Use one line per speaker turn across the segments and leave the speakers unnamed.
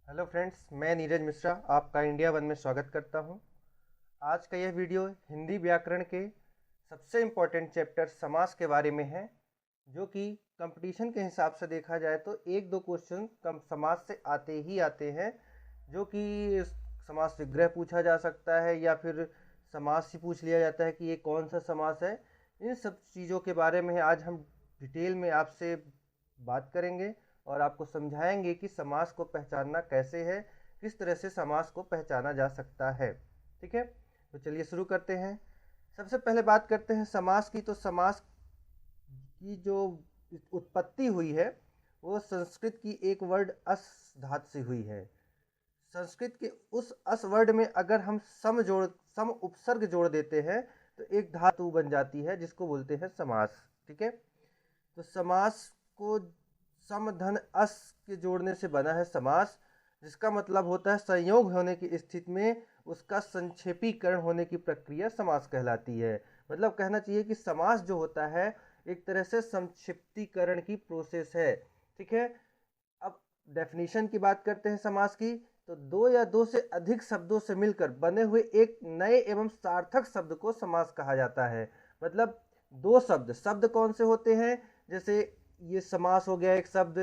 Hello friends, मैं नीरज मिश्रा आपका India one में स्वागत करता हूं। आज का यह वीडियो हिंदी व्याकरण के सबसे इम्पोर्टेंट चैप्टर समास के बारे में है, जो कि कंपटीशन के हिसाब से देखा जाए तो एक दो क्वेश्चन कम समास से आते ही आते हैं, जो कि समास विग्रह पूछा जा सकता है या फिर समास ही पूछ लिया जाता है कि ये कौन सा समास है। इन सब चीज़ों के बारे में आज हम डिटेल में आपसे बात करेंगे और आपको समझाएंगे कि समास को पहचानना कैसे है, किस तरह से समास को पहचाना जा सकता है। ठीक है, तो चलिए शुरू करते हैं। सबसे पहले बात करते हैं समास की। तो समास की जो उत्पत्ति हुई है वो संस्कृत की एक वर्ड अस धातु से हुई है। संस्कृत के उस अस वर्ड में अगर हम सम उपसर्ग जोड़ देते हैं तो एक धातु बन जाती है जिसको बोलते हैं समास। ठीक है, तो समास को सम धन अस के जोड़ने से बना है समास, जिसका मतलब होता है संयोग होने की स्थिति में उसका संक्षेपीकरण होने की प्रक्रिया समास कहलाती है। मतलब कहना चाहिए कि समास जो होता है एक तरह से संक्षिप्तीकरण की प्रोसेस है। ठीक है, अब डेफिनेशन की बात करते हैं समास की। तो दो या दो से अधिक शब्दों से मिलकर बने हुए एक नए एवं सार्थक शब्द को समास कहा जाता है। मतलब दो शब्द शब्द कौन से होते हैं, जैसे ये समास हो गया, एक शब्द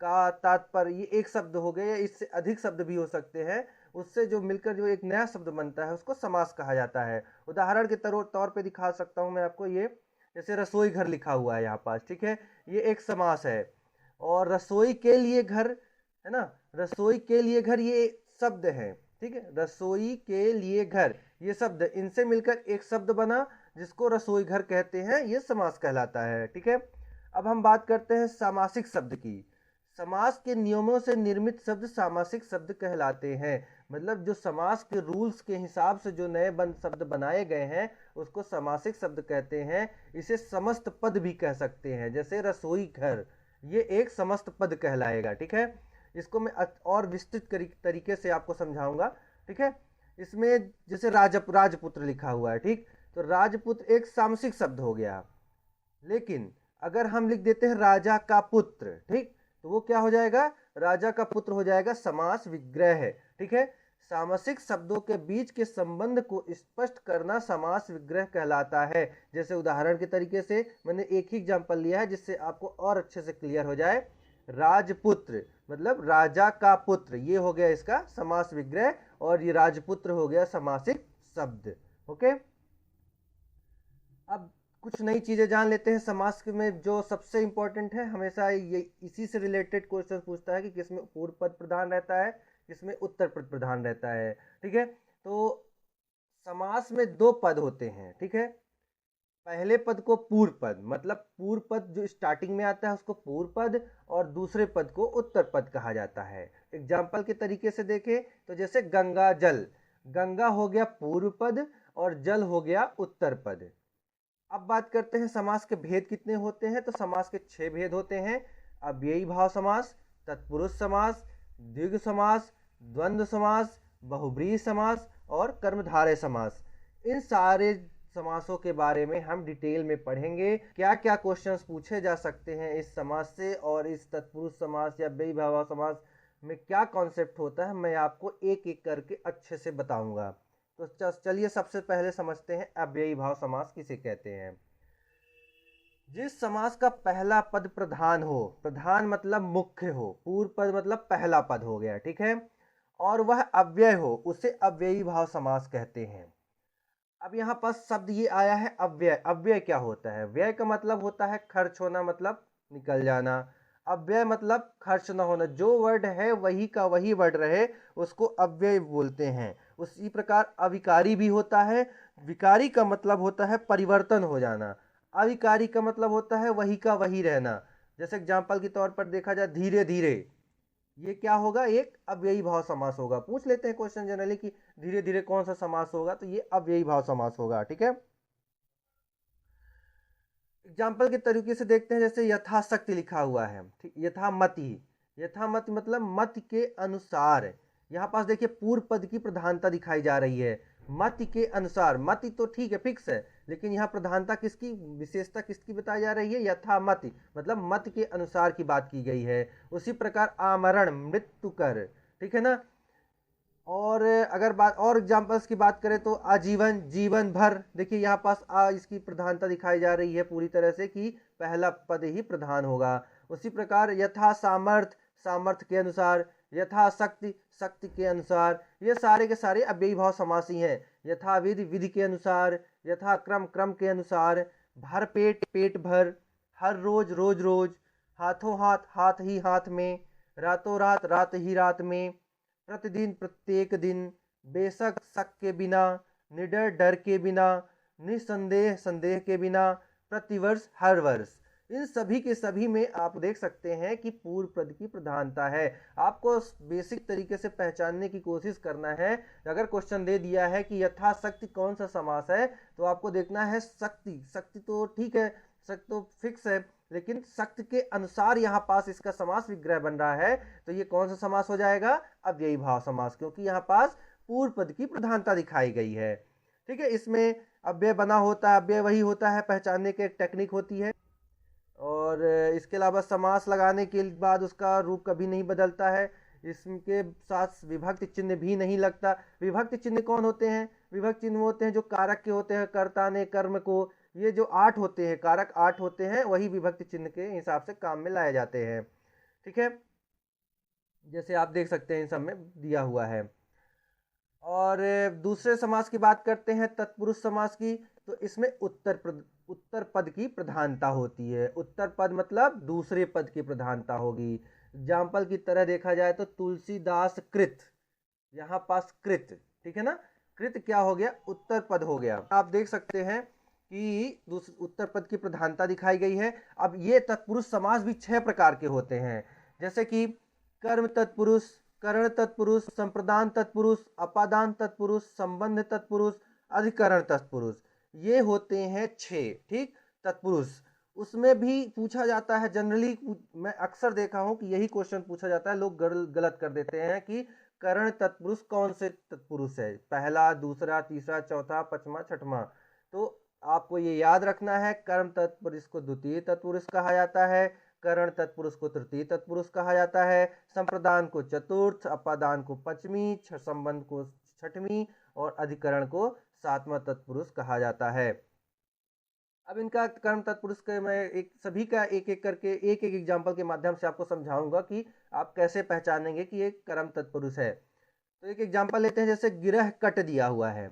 का तात्पर्य ये एक शब्द हो गया, या इससे अधिक शब्द भी हो सकते हैं, उससे जो मिलकर जो एक नया शब्द बनता है उसको समास कहा जाता है। उदाहरण के तौर पे दिखा सकता हूं मैं आपको। ये जैसे रसोई घर लिखा हुआ है यहाँ पास, ठीक है, ये एक समास है। और रसोई के लिए घर है ना, रसोई के लिए घर ये शब्द है। ठीक है, रसोई के लिए घर ये शब्द, इनसे मिलकर एक शब्द बना जिसको रसोई घर कहते हैं, ये समास कहलाता है। ठीक है, अब हम बात करते हैं सामासिक शब्द की। समास के नियमों से निर्मित शब्द सामासिक शब्द कहलाते हैं। मतलब जो समास के रूल्स के हिसाब से जो नए शब्द बनाए गए हैं उसको सामासिक शब्द कहते हैं। इसे समस्त पद भी कह सकते हैं, जैसे रसोई घर ये एक समस्त पद कहलाएगा। ठीक है, इसको मैं और विस्तृत तरीके से आपको समझाऊंगा। ठीक है, इसमें जैसे राजपुत्र लिखा हुआ है, ठीक, तो राजपुत्र एक सामसिक शब्द हो गया। लेकिन अगर हम लिख देते हैं राजा का पुत्र, ठीक, तो वो क्या हो जाएगा, राजा का पुत्र हो जाएगा, समास विग्रह है। ठीक है, सामासिक शब्दों के बीच के संबंध को स्पष्ट करना समास विग्रह कहलाता है। जैसे उदाहरण के तरीके से मैंने एक ही एग्जांपल लिया है जिससे आपको और अच्छे से क्लियर हो जाए। राजपुत्र मतलब राजा का पुत्र, ये हो गया इसका समास विग्रह, और ये राजपुत्र हो गया समासिक शब्द। ओके, अब कुछ नई चीजें जान लेते हैं। समास में जो सबसे इंपॉर्टेंट है, हमेशा ये इसी से रिलेटेड क्वेश्चन पूछता है कि किसमें पूर्व पद प्रधान रहता है, किसमें उत्तर पद प्रधान रहता है। ठीक है, तो समास में दो पद होते हैं। ठीक है, पहले पद को पूर्व पद, मतलब पूर्व पद जो स्टार्टिंग में आता है उसको पूर्व पद, और दूसरे पद को उत्तर पद कहा जाता है। एग्जाम्पल के तरीके से देखें तो जैसे गंगा जल, गंगा हो गया पूर्व पद और जल हो गया उत्तर पद। अब बात करते हैं समास के भेद कितने होते हैं। तो समास के 6 भेद होते हैं। अव्ययी भाव समास, तत्पुरुष समास, द्विगु समास, द्वंद्व समास, बहुब्रीहि समास और कर्मधारय समास। इन सारे समासों के बारे में हम डिटेल में पढ़ेंगे। क्या क्या क्वेश्चंस पूछे जा सकते हैं इस समास से, और इस तत्पुरुष समास या व्ययी भाव समास में क्या कॉन्सेप्ट होता है, मैं आपको एक एक करके अच्छे से बताऊंगा। तो चलिए सबसे पहले समझते हैं अव्ययी भाव समास किसे कहते हैं। जिस समास का पहला पद प्रधान हो, प्रधान मतलब मुख्य हो, पूर्व पद मतलब पहला पद हो गया, ठीक है, और वह अव्यय हो, उसे अव्ययी भाव समास कहते हैं। अब यहां पास शब्द ये आया है अव्यय। अव्यय क्या होता है? व्यय का मतलब होता है खर्च होना, मतलब निकल जाना। अव्यय मतलब खर्च ना होना, जो वर्ड है वही का वही वर्ड रहे उसको अव्यय बोलते हैं। उसी प्रकार अविकारी भी होता है। विकारी का मतलब होता है परिवर्तन हो जाना, अविकारी का मतलब होता है वही का वही रहना। जैसे एग्जाम्पल के तौर पर देखा जाए धीरे धीरे, ये क्या होगा, एक अव्ययी भाव समास होगा। पूछ लेते हैं क्वेश्चन जनरली कि धीरे धीरे कौन सा समास होगा, तो ये अव्ययी भाव समास होगा। ठीक है, एग्जाम्पल के तरीके से देखते हैं। जैसे यथाशक्ति लिखा हुआ है, ठीक, यथामति, यथामति मतलब मत के अनुसार। यहाँ पास देखिए पूर्व पद की प्रधानता दिखाई जा रही है, मत के अनुसार। मति तो ठीक है, फिक्स है, लेकिन यहाँ प्रधानता किसकी, विशेषता किसकी बताई जा रही है, यथामति मतलब मत के अनुसार की बात की गई है। उसी प्रकार आमरण मृत्यु कर, ठीक है ना। और अगर बात और एग्जांपल्स की बात करें तो आजीवन, जीवन भर। देखिए यहाँ पास इसकी प्रधानता दिखाई जा रही है पूरी तरह से कि पहला पद ही प्रधान होगा। उसी प्रकार यथा सामर्थ्य, सामर्थ्य के अनुसार, यथा शक्ति, शक्ति के अनुसार, ये सारे के सारे अव्ययी भाव समास ही हैं। यथा विधि, विधि के अनुसार, यथा क्रम, क्रम के अनुसार, भर पेट, पेट भर, हर रोज, रोज रोज, हाथों हाथ, हाथ ही हाथ में, रातों रात, रात ही रात में, प्रतिदिन, प्रत्येक दिन, बेशक शक के बिना, निडर डर के बिना, निसंदेह संदेह के बिना, प्रतिवर्ष हर वर्ष। इन सभी के सभी में आप देख सकते हैं कि पूर्व पद की प्रधानता है। आपको बेसिक तरीके से पहचानने की कोशिश करना है। अगर क्वेश्चन दे दिया है कि यथाशक्ति कौन सा समास है, तो आपको देखना है शक्ति। शक्ति तो ठीक है, शक्ति तो फिक्स है, लेकिन शक्ति के अनुसार यहाँ पास इसका समास विग्रह बन रहा है, तो ये कौन सा समास हो जाएगा? अव्ययी भाव समास, क्योंकि यहाँ पास पूर्व पद की प्रधानता दिखाई गई है। ठीक है, इसमें अव्यय बना होता है, अव्यय वही होता है, पहचानने की एक टेक्निक होती है। और इसके अलावा समास लगाने के बाद उसका रूप कभी नहीं बदलता है। इसके साथ विभक्ति चिन्ह भी नहीं लगता। विभक्ति चिन्ह कौन होते हैं? विभक्ति चिन्ह होते हैं जो कारक के होते हैं, कर्ता ने, कर्म को, ये जो 8 होते हैं, कारक 8 होते हैं, वही विभक्ति चिन्ह के हिसाब से काम में लाए जाते हैं। ठीक है, जैसे आप देख सकते हैं इन सब में दिया हुआ है। और दूसरे समास की बात करते हैं, तत्पुरुष समास की, तो इसमें उत्तर पद की प्रधानता होती है। उत्तर पद मतलब दूसरे पद की प्रधानता होगी। एग्जाम्पल की तरह देखा जाए तो तुलसीदास कृत, यहाँ पास कृत, ठीक है ना, कृत क्या हो गया? उत्तर पद हो गया। आप देख सकते हैं कि उत्तर पद की प्रधानता दिखाई गई है। अब ये तत्पुरुष समास भी 6 प्रकार के होते हैं, जैसे कि कर्म तत्पुरुष, करण तत्पुरुष, संप्रदान तत्पुरुष, अपादान तत्पुरुष, संबंध तत्पुरुष, अधिकरण तत्पुरुष। ये होते हैं 6, ठीक, तत्पुरुष। उसमें भी पूछा जाता है जनरली, मैं अक्सर देखा हूं कि यही क्वेश्चन पूछा जाता है, लोग गलत कर देते हैं कि करण तत्पुरुष कौन से तत्पुरुष है, पहला, दूसरा, तीसरा, चौथा, पांचवा, छठवां। तो आपको ये याद रखना है, कर्म तत्पुरुष को द्वितीय तत्पुरुष कहा जाता है, करण तत्पुरुष को तृतीय तत्पुरुष कहा जाता है, संप्रदान को चतुर्थ, अपादान को पंचमी, संबंध को छठवीं और अधिकरण को 7वां तत्पुरुष कहा जाता है। अब इनका कर्म तत्पुरुष के मैं सभी का एक एक करके एक एक एग्जाम्पल के माध्यम से आपको समझाऊंगा कि आप कैसे पहचानेंगे कि ये कर्म तत्पुरुष है। तो एक एग्जाम्पल लेते हैं, जैसे गिरह कट दिया हुआ है।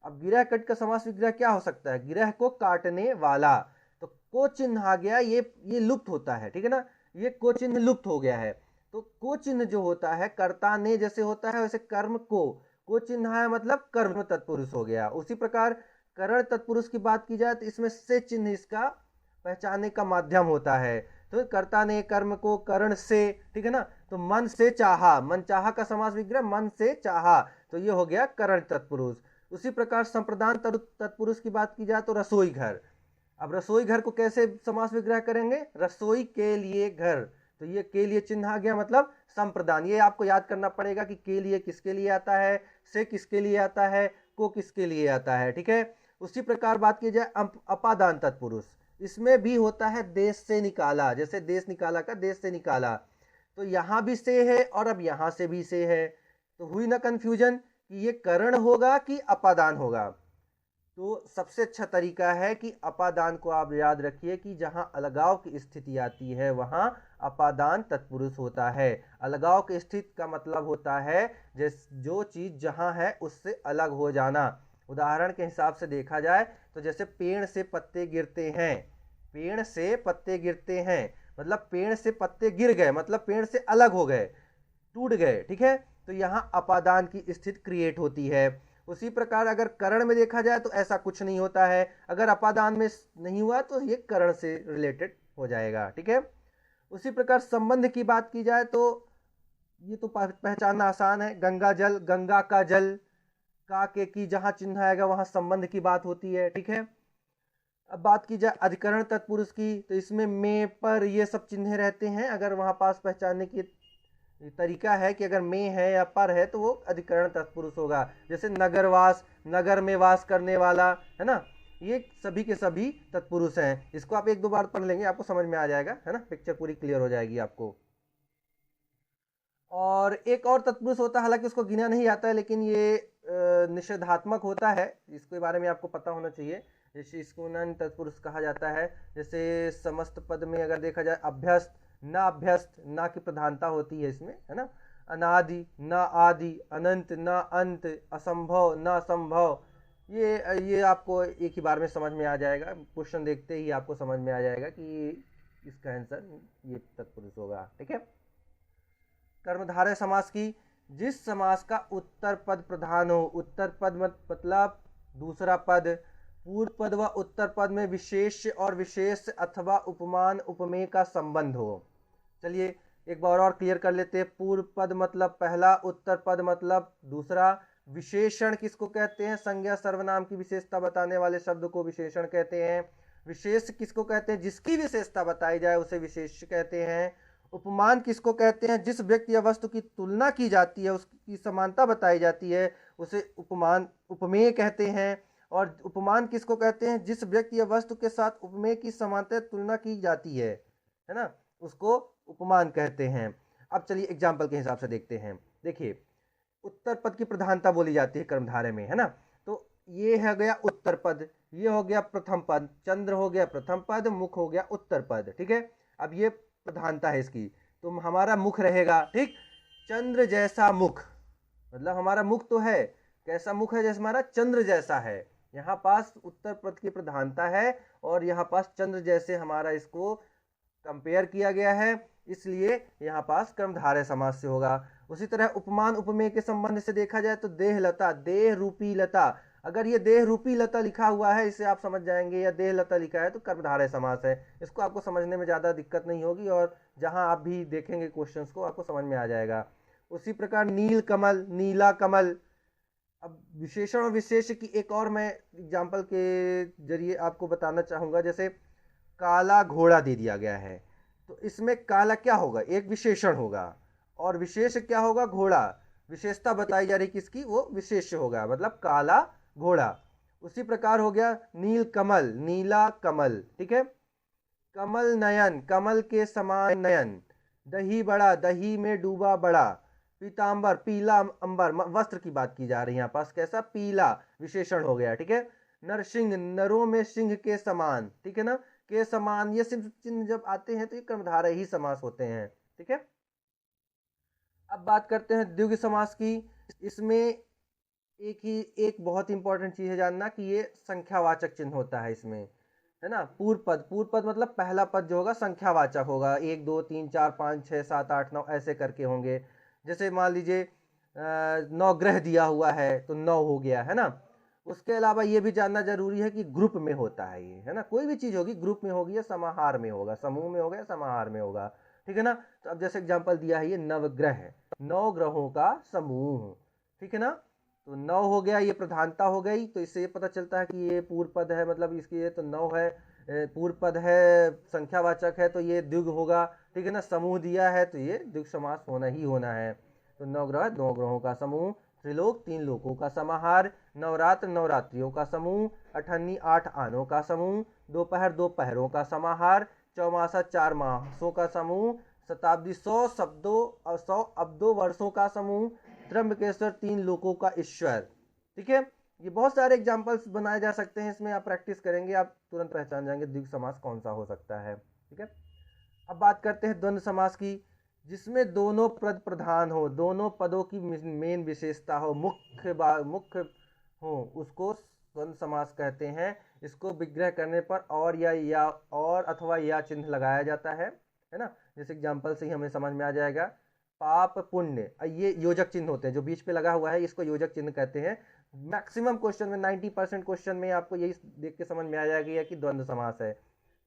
अब गिरह कट का समास विग्रह क्या हो सकता है? गिरह को काटने वाला, तो को चिन्ह आ गया, ये लुप्त होता है, ठीक है ना, ये को चिन्ह लुप्त हो गया है। तो को चिन्ह जो होता है, कर्ता ने जैसे होता है वैसे कर्म को चिन्ह है, मतलब कर्म तत्पुरुष हो गया। उसी प्रकार करण तत्पुरुष की बात की जाए तो इसमें से चिन्ह इसका पहचानने का माध्यम होता है। तो कर्ता ने कर्म को करण से, ठीक है ना, तो मन से चाहा, मन चाहा का समास विग्रह मन से चाहा, तो ये हो गया करण तत्पुरुष। उसी प्रकार संप्रदान तत्पुरुष की बात की जाए तो रसोई घर। अब रसोई घर को कैसे समास विग्रह करेंगे? रसोई के लिए घर, तो ये के लिए चिन्ह आ गया, मतलब संप्रदान। ये आपको याद करना पड़ेगा कि के लिए किसके लिए आता है, से किसके लिए आता है, को किसके लिए आता है, ठीक है। उसी प्रकार बात की जाए अपादान तत्पुरुष, इसमें भी होता है देश से निकाला, जैसे देश निकाला का देश से निकाला, तो यहां भी से है और अब यहां से भी से है, तो हुई ना कंफ्यूजन कि ये करण होगा कि अपादान होगा। तो सबसे अच्छा तरीका है कि अपादान को आप याद रखिए कि जहां अलगाव की स्थिति आती है वहां अपादान तत्पुरुष होता है। अलगाव की स्थिति का मतलब होता है जो चीज जहां है उससे अलग हो जाना। उदाहरण के हिसाब से देखा जाए तो जैसे पेड़ से पत्ते गिरते हैं, पेड़ से पत्ते गिरते हैं, मतलब पेड़ से पत्ते गिर गए, मतलब पेड़ से अलग हो गए, टूट गए, ठीक है। तो यहाँ अपादान की स्थिति क्रिएट होती है। उसी प्रकार अगर करण में देखा जाए तो ऐसा कुछ नहीं होता है, अगर अपादान में नहीं हुआ तो ये करण से रिलेटेड हो जाएगा, ठीक है। उसी प्रकार संबंध की बात की जाए तो ये तो पहचानना आसान है, गंगा जल, गंगा का जल, का के की जहां चिन्ह आएगा वहां संबंध की बात होती है, ठीक है। अब बात की जाए अधिकरण तत्पुरुष की, तो इसमें में, पर, ये सब चिन्ह रहते हैं। अगर वहां पास पहचानने की तरीका है कि अगर में है या पर है तो वो अधिकरण तत्पुरुष होगा। जैसे नगरवास, नगर में वास करने वाला, है ना, ये सभी के सभी तत्पुरुष हैं। इसको आप 1-2 बार पढ़ लेंगे, आपको समझ में आ जाएगा, है ना, पिक्चर पूरी क्लियर हो जाएगी आपको। और एक और तत्पुरुष होता है, हालांकि उसको गिना नहीं जाता है, लेकिन ये निषेधात्मक होता है, इसके बारे में आपको पता होना चाहिए। जैसे इसको न तत्पुरुष कहा जाता है। जैसे समस्त पद में अगर देखा जाए अभ्यस्त, ना अभ्यस्त, ना की प्रधानता होती है इसमें, है ना। अनादि, ना आदि, अनंत, ना अंत, असंभव, ना संभव, ये आपको एक ही बार में समझ में आ जाएगा। क्वेश्चन देखते ही आपको समझ में आ जाएगा कि इसका आंसर ये तत्पुरुष होगा। ठीक है। कर्मधारय समास की, जिस समास का उत्तर पद प्रधान हो, उत्तर पद मतलब दूसरा पद, पूर्व पद व उत्तर पद में विशेष और विशेष अथवा उपमान उपमेय का संबंध हो। चलिए एक बार और क्लियर कर लेते हैं। पूर्व पद मतलब पहला, उत्तर पद मतलब दूसरा। विशेषण किसको कहते हैं? संज्ञा सर्वनाम की विशेषता बताने वाले शब्द को विशेषण कहते हैं। विशेष किसको कहते हैं? जिसकी विशेषता बताई जाए उसे विशेष कहते हैं। उपमान किसको कहते हैं? जिस व्यक्ति या वस्तु की तुलना की जाती है, उसकी समानता बताई जाती है, उसे उपमान उपमेय कहते हैं। और उपमान किसको कहते हैं? जिस व्यक्ति या वस्तु के साथ उपमेय की समानता तुलना की जाती है ना, उसको उपमान कहते हैं। अब चलिए एग्जाम्पल के हिसाब से देखते हैं। देखिए उत्तर पद की प्रधानता बोली जाती है कर्मधारय में, है ना। तो ये है गया उत्तर पद, ये हो गया प्रथम पद, चंद्र हो गया प्रथम पद, मुख हो गया उत्तर पद। ठीक है। अब ये प्रधानता है इसकी, तो हमारा मुख रहेगा। ठीक, चंद्र जैसा मुख, मतलब हमारा मुख तो है, कैसा मुख है? जैसे हमारा चंद्र जैसा है। यहाँ पास उत्तर पद की प्रधानता है और यहाँ पास चंद्र जैसे हमारा इसको कंपेयर किया गया है, इसलिए यहाँ पास कर्मधारय समास से होगा। उसी तरह उपमान उपमेय के संबंध से देखा जाए तो देह लता, देह रूपी लता, अगर ये देह रूपी लता लिखा हुआ है इसे आप समझ जाएंगे, या देह लता लिखा है तो कर्मधारय समास है। इसको आपको समझने में ज़्यादा दिक्कत नहीं होगी और जहां आप भी देखेंगे क्वेश्चंस को आपको समझ में आ जाएगा। उसी प्रकार नील कमल, नीला कमल। अब विशेषण और विशेष की एक और मैं एग्जाम्पल के जरिए आपको बताना चाहूँगा। जैसे काला घोड़ा दे दिया गया है, तो इसमें काला क्या होगा? एक विशेषण होगा, और विशेष क्या होगा? घोड़ा। विशेषता बताई जा रही किसकी? वो विशेष होगा, मतलब काला घोड़ा। उसी प्रकार हो गया नील कमल, नीला कमल। ठीक है। कमल नयन, कमल के समान नयन। दही बड़ा, दही में डूबा बड़ा। पीतांबर, पीला अंबर, वस्त्र की बात की जा रही है यहाँ पास, कैसा? पीला, विशेषण हो गया। ठीक है। नरसिंह, नरों में सिंह के समान। ठीक है ना, के समान, ये सिर्फ चिन्ह जब आते हैं तो ये कर्मधारय ही समास होते हैं। ठीक है। अब बात करते हैं द्विगु समास की। इसमें एक बहुत इंपॉर्टेंट चीज है जानना कि ये संख्यावाचक चिन्ह होता है इसमें, है ना। पूर्व पद, पूर्व पद मतलब पहला पद जो होगा संख्यावाचक होगा, 1 2 3 4 5 6 7 8 9 ऐसे करके होंगे। जैसे मान लीजिए 9 ग्रह दिया हुआ है तो 9 हो गया, है ना। उसके अलावा ये भी जानना जरूरी है कि ग्रुप में होता है ये, है ना। कोई भी चीज होगी ग्रुप में होगी या समाहार में होगा, समूह में होगा या समाहार में होगा। ठीक है ना। तो अब जैसे एग्जाम्पल दिया है ये नवग्रह है, 9 ग्रहों का समूह। ठीक है ना। तो 9 हो गया, ये प्रधानता हो गई, तो इससे ये पता चलता है कि ये पूर्व पद है, मतलब इसकी ये तो 9 है, पूर्व पद है, संख्यावाचक है तो ये द्विग होगा। ठीक है ना। समूह दिया है तो ये द्विग समास होना ही होना है। तो 9 ग्रह 9 ग्रहों का समूह, त्रिलोक 3 लोकों का समाहार, नवरात्र नवरात्रियों का समूह, अठन्नी 8 आनों का समूह, दोपहर 2 पहरों का समाहार, चौमासा 4 मासों का समूह, शताब्दी 100 शब्दों और 100 अब्दों वर्षों का समूह, त्र्यंबकेश्वर 3 लोकों का ईश्वर। ठीक है। ये बहुत सारे एग्जाम्पल्स बनाए जा सकते हैं, इसमें आप प्रैक्टिस करेंगे आप तुरंत पहचान जाएंगे द्विग समास कौन सा हो सकता है। ठीक है। अब बात करते हैं द्वंद्व समास की, जिसमें दोनों पद प्रधान हो, दोनों पदों की मेन विशेषता हो, मुख्य हो, उसको द्वंद्व समास कहते हैं। इसको विग्रह करने पर और या और अथवा या चिन्ह लगाया जाता है ना। जैसे एग्जाम्पल से ही हमें समझ में आ जाएगा। पाप पुण्य, ये योजक चिन्ह होते हैं, जो बीच पे लगा हुआ है इसको योजक चिन्ह कहते हैं। मैक्सिमम क्वेश्चन में 90% क्वेश्चन में आपको यही देख के समझ में आ जाएगा कि द्वंद्व समास है।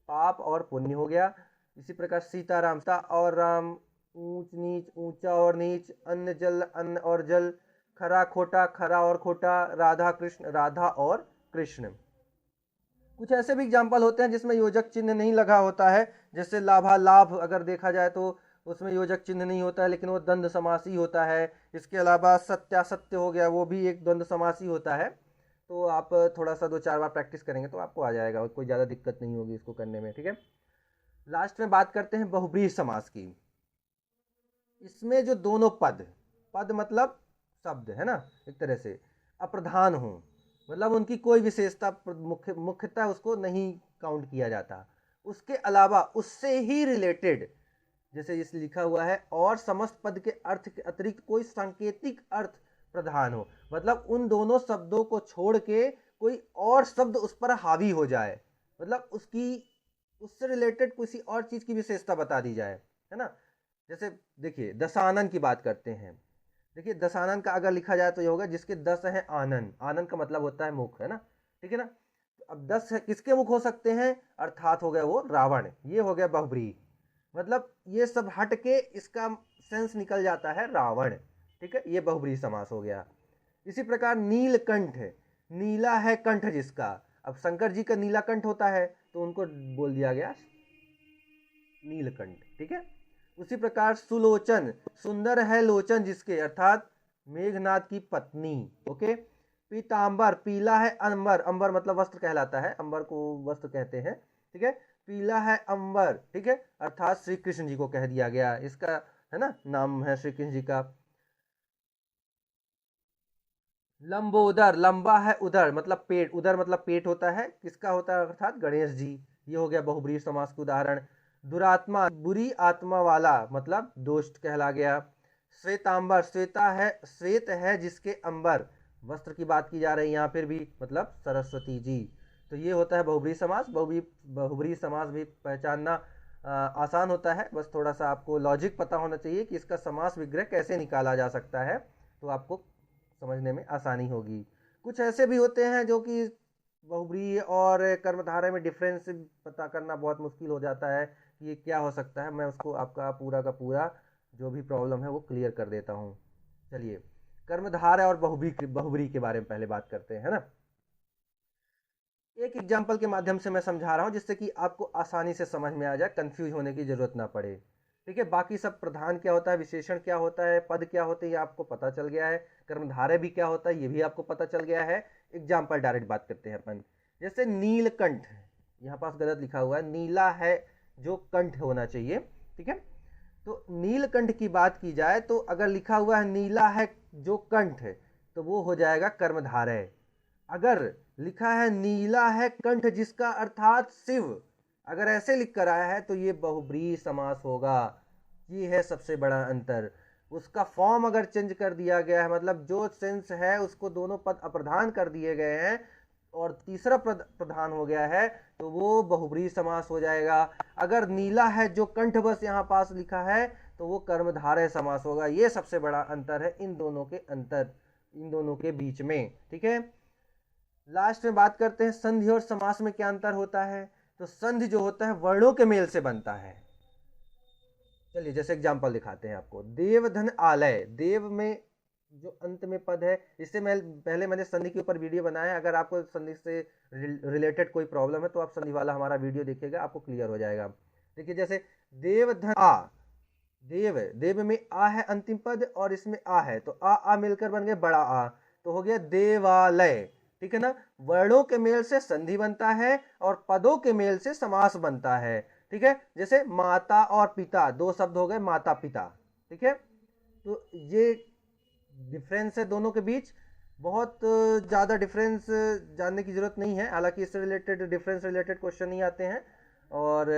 पाप और पुण्य हो गया। इसी प्रकार सीताराम, सीता और राम, ऊंच नीच, ऊंचा और नीच, अन्न जल, अन्न और जल, खरा खोटा, खरा और खोटा, राधा कृष्ण, राधा और कृष्ण। कुछ ऐसे भी एग्जाम्पल होते हैं जिसमें योजक चिन्ह नहीं लगा होता है, जैसे लाभा लाभ अगर देखा जाए तो उसमें योजक चिन्ह नहीं होता है, लेकिन वो द्वंद्व समासी होता है। इसके अलावा सत्यासत्य हो गया, वो भी एक द्वंद्व समासी होता है। तो आप थोड़ा सा 2 4 बार प्रैक्टिस करेंगे तो आपको आ जाएगा, कोई ज़्यादा दिक्कत नहीं होगी इसको करने में। ठीक है। लास्ट में बात करते हैं बहुब्रीहि समास की। इसमें जो दोनों पद, पद मतलब शब्द है ना, एक तरह से अप्रधान हो, मतलब उनकी कोई विशेषता मुख्यतः उसको नहीं काउंट किया जाता, उसके अलावा उससे ही रिलेटेड, जैसे इस लिखा हुआ है, और समस्त पद के अर्थ के अतिरिक्त कोई सांकेतिक अर्थ प्रधान हो, मतलब उन दोनों शब्दों को छोड़ के कोई और शब्द उस पर हावी हो जाए, मतलब उसकी उससे रिलेटेड किसी और चीज की विशेषता बता दी जाए, है ना। जैसे देखिए दशानन की बात करते हैं, देखिए दशानन का अगर लिखा जाए तो ये होगा जिसके 10 है आनन, आनन का मतलब होता है मुख, है ना, ठीक है ना। अब 10 है किसके मुख हो सकते हैं, अर्थात हो गया वो रावण, ये हो गया बहुब्रीहि, मतलब ये सब हट के इसका सेंस निकल जाता है रावण, ठीक है, ये बहुब्रीहि समास हो गया। इसी प्रकार नीलकंठ, नीला है कंठ जिसका, अब शंकर जी का नीला कंठ होता है तो उनको बोल दिया गया नीलकंठ, ठीक है। उसी प्रकार सुलोचन, सुंदर है लोचन जिसके, अर्थात मेघनाथ की पत्नी, ओके। पीतांबर, पीला है अंबर, अंबर मतलब वस्त्र कहलाता है, अंबर को वस्त्र कहते हैं, ठीक है, पीला है अंबर, ठीक है, अर्थात श्री कृष्ण जी को कह दिया गया, इसका है ना नाम है श्री कृष्ण जी का। लंबोदर, लंबा है उदर मतलब पेट, उदर मतलब पेट होता है, किसका होता है, अर्थात गणेश जी, ये हो गया बहुब्रीहि समास का उदाहरण। दुरात्मा, बुरी आत्मा वाला मतलब दोष्ट कहला गया। श्वेतांबर, श्वेता है, श्वेत है जिसके अंबर, वस्त्र की बात की जा रही है यहाँ पर भी, मतलब सरस्वती जी। तो ये होता है बहुब्रीहि समास। बहुब्रीहि समास भी पहचानना आसान होता है, बस थोड़ा सा आपको लॉजिक पता होना चाहिए कि इसका समास विग्रह कैसे निकाला जा सकता है, तो आपको समझने में आसानी होगी। कुछ ऐसे भी होते हैं जो कि बहुब्रीहि और कर्मधारय में डिफरेंस पता करना बहुत मुश्किल हो जाता है कि ये क्या हो सकता है, मैं उसको आपका पूरा का पूरा जो भी प्रॉब्लम है वो क्लियर कर देता हूँ। चलिए कर्मधारय और बहुब्रीहि के बारे में पहले बात करते हैं ना। एक एग्जाम्पल के माध्यम से मैं समझा रहा हूं जिससे कि आपको आसानी से समझ में आ जाए, कंफ्यूज होने की जरूरत ना पड़े, ठीक है। बाकी सब प्रधान क्या होता है, विशेषण क्या होता है, पद क्या होते हैं, ये आपको पता चल गया है, कर्मधारय भी क्या होता है ये भी आपको पता चल गया है। एग्जाम्पल डायरेक्ट बात करते हैं अपन, जैसे नीलकंठ, यहाँ पास गलत लिखा हुआ है, नीला है जो कंठ होना चाहिए, ठीक है। तो नीलकंठ की बात की जाए तो अगर लिखा हुआ है नीला है जो कंठ है तो वो हो जाएगा कर्मधारय। अगर लिखा है नीला है कंठ जिसका, अर्थात शिव, अगर ऐसे लिख कर आया है तो ये बहुब्रीहि समास होगा। ये है सबसे बड़ा अंतर। उसका फॉर्म अगर चेंज कर दिया गया है, मतलब जो सेंस है उसको दोनों पद अप्रधान कर दिए गए हैं और तीसरा पद प्रधान हो गया है तो वो बहुब्रीहि समास हो जाएगा। अगर नीला है जो कंठ बस यहाँ पास लिखा है तो वो कर्मधारय समास होगा। ये सबसे बड़ा अंतर है इन दोनों के इन दोनों के बीच में, ठीक है। लास्ट में बात करते हैं संधि और समास में क्या अंतर होता है। तो संधि जो होता है वर्णों के मेल से बनता है। चलिए जैसे एग्जांपल दिखाते हैं आपको, देवधन आलय, देव में जो अंत में पद है, इससे मैं पहले मैंने संधि के ऊपर वीडियो बनाया है, अगर आपको संधि से रिलेटेड कोई प्रॉब्लम है तो आप संधि वाला हमारा वीडियो देखिएगा, आपको क्लियर हो जाएगा। देखिए जैसे देवधन आ, देव, देव में आ है अंतिम पद और इसमें आ है तो आ मिलकर बन गया बड़ा आ, तो हो गया देवालय, ठीक है ना। वर्णों के मेल से संधि बनता है और पदों के मेल से समास बनता है, ठीक है। जैसे माता और पिता, दो शब्द हो गए माता पिता, ठीक है। तो ये डिफरेंस है दोनों के बीच। बहुत ज़्यादा डिफरेंस जानने की ज़रूरत नहीं है, हालांकि इससे रिलेटेड डिफरेंस रिलेटेड क्वेश्चन नहीं आते हैं, और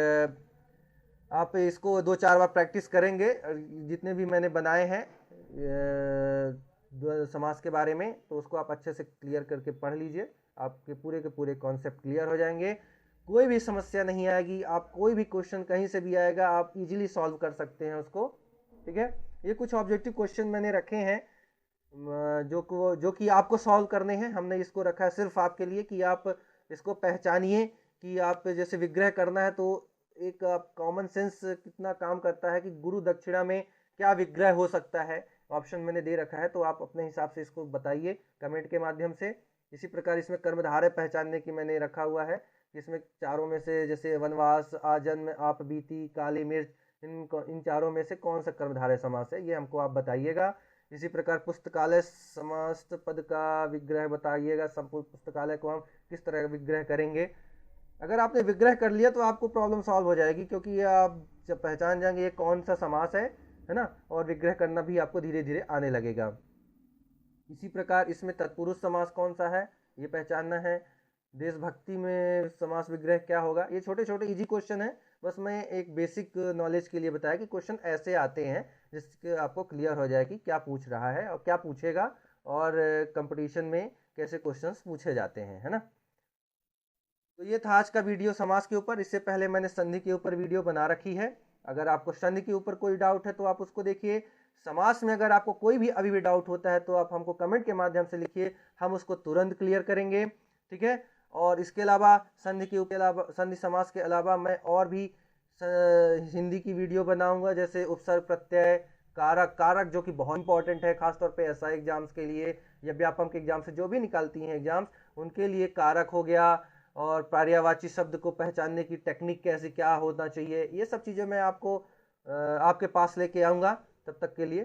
आप इसको 2-4 बार प्रैक्टिस करेंगे। जितने भी मैंने बनाए हैं समास के बारे में तो उसको आप अच्छे से क्लियर करके पढ़ लीजिए, आपके पूरे के पूरे कॉन्सेप्ट क्लियर हो जाएंगे, कोई भी समस्या नहीं आएगी। आप कोई भी क्वेश्चन कहीं से भी आएगा आप इजीली सॉल्व कर सकते हैं उसको, ठीक है। ये कुछ ऑब्जेक्टिव क्वेश्चन मैंने रखे हैं जो कि आपको सॉल्व करने हैं। हमने इसको रखा है सिर्फ आपके लिए कि आप इसको पहचानिए कि आप जैसे विग्रह करना है तो एक कॉमन सेंस कितना काम करता है कि गुरु दक्षिणा में क्या विग्रह हो सकता है, ऑप्शन मैंने दे रखा है तो आप अपने हिसाब से इसको बताइए कमेंट के माध्यम से। इसी प्रकार इसमें कर्मधारय पहचानने की मैंने रखा हुआ है, इसमें चारों में से जैसे वनवास, आजन्म, आप बीती, काली मिर्च, इन चारों में से कौन सा कर्मधारय समास है ये हमको आप बताइएगा। इसी प्रकार पुस्तकालय समस्त पद का विग्रह बताइएगा, संपूर्ण पुस्तकालय को हम किस तरह का विग्रह करेंगे। अगर आपने विग्रह कर लिया तो आपको प्रॉब्लम सॉल्व हो जाएगी, क्योंकि ये आप जब पहचान जाएंगे ये कौन सा समास है है ना, और विग्रह करना भी आपको धीरे धीरे आने लगेगा। इसी प्रकार इसमें तत्पुरुष समास कौन सा है ये पहचानना है। देशभक्ति में समास विग्रह क्या होगा। ये छोटे छोटे इजी क्वेश्चन है, बस मैं एक बेसिक नॉलेज के लिए बताया कि क्वेश्चन ऐसे आते हैं जिसके आपको क्लियर हो जाए कि क्या पूछ रहा है और क्या पूछेगा, और कंपटीशन में कैसे क्वेश्चंस पूछे जाते हैं, है ना। तो ये था आज का वीडियो समास के ऊपर। इससे पहले मैंने संधि के ऊपर वीडियो बना रखी है, अगर आपको संधि के ऊपर कोई डाउट है तो आप उसको देखिए। समास में अगर आपको कोई भी अभी भी डाउट होता है तो आप हमको कमेंट के माध्यम से लिखिए, हम उसको तुरंत क्लियर करेंगे, ठीक है। और इसके अलावा संधि के ऊपर, संधि समास के अलावा मैं और भी हिंदी की वीडियो बनाऊंगा, जैसे उपसर्ग प्रत्यय, कारक। कारक जो कि बहुत इंपॉर्टेंट है खासतौर पे ऐसा एग्जाम्स के लिए या व्यापम के एग्जाम से जो भी निकालती हैं एग्जाम्स, उनके लिए कारक हो गया, और पर्यायवाची शब्द को पहचानने की टेक्निक कैसे क्या होना चाहिए, ये सब चीज़ें मैं आपको आपके पास लेके आऊँगा। तब तक के लिए